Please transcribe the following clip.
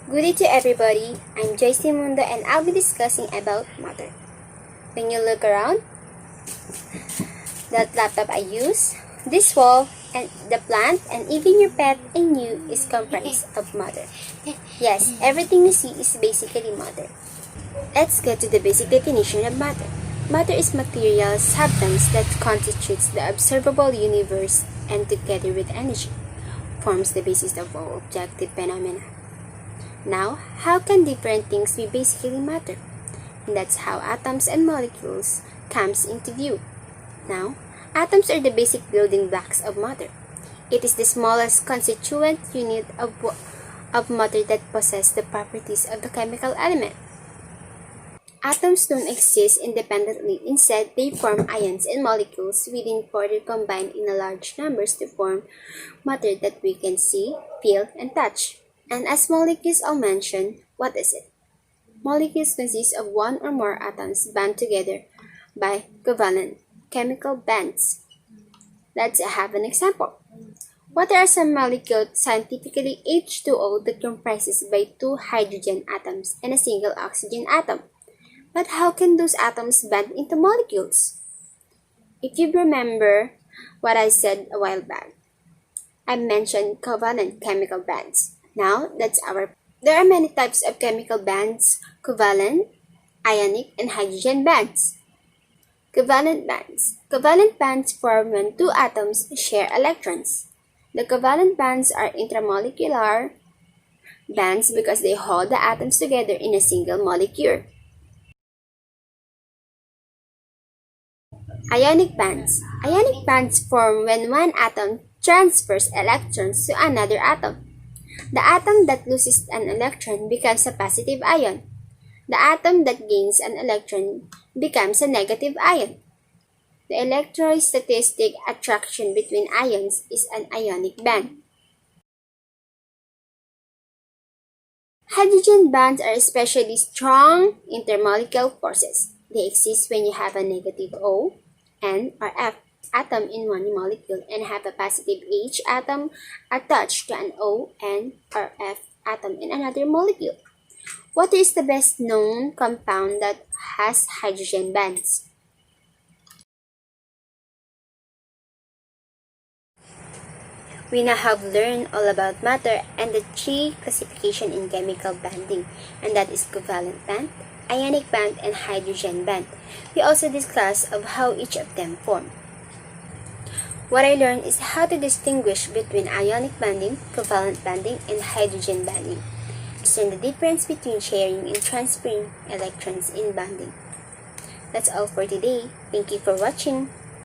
Good day to everybody. I'm Joyce Mundo and I'll be discussing about matter. When you look around, that laptop I use, this wall, and the plant, and even your pet and you is comprised of matter. Yes, everything you see is basically matter. Let's get to the basic definition of matter. Matter is material substance that constitutes the observable universe and together with energy forms the basis of all objective phenomena. Now, how can different things be basically matter? And that's how atoms and molecules comes into view. Now, atoms are the basic building blocks of matter. It is the smallest constituent unit of matter that possess the properties of the chemical element. Atoms don't exist independently. Instead, they form ions and molecules within further combined in large numbers to form matter that we can see, feel, and touch. And as molecules are mentioned, what is it? Molecules consist of one or more atoms bound together by covalent chemical bonds. Let's have an example. What are some molecules? Scientifically, H2O that comprises by two hydrogen atoms and a single oxygen atom. But how can those atoms bond into molecules? If you remember what I said a while back, I mentioned covalent chemical bonds. Now, there are many types of chemical bonds: covalent, ionic, and hydrogen bonds. Covalent bonds. Covalent bonds form when two atoms share electrons. The covalent bonds are intramolecular bonds because they hold the atoms together in a single molecule. Ionic bonds. Ionic bonds form when one atom transfers electrons to another atom. The atom that loses an electron becomes a positive ion. The atom that gains an electron becomes a negative ion. The electrostatic attraction between ions is an ionic bond. Hydrogen bonds are especially strong intermolecular forces. They exist when you have a negative O, N, or F atom in one molecule and have a positive H atom attached to an O, N, or F atom in another molecule. What is the best known compound that has hydrogen bonds? We now have learned all about matter and the three classifications in chemical bonding, and that is covalent bond, ionic bond, and hydrogen bond. We also discussed of how each of them form. What I learned is how to distinguish between ionic bonding, covalent bonding, and hydrogen bonding. Discern the difference between sharing and transferring electrons in bonding. That's all for today. Thank you for watching.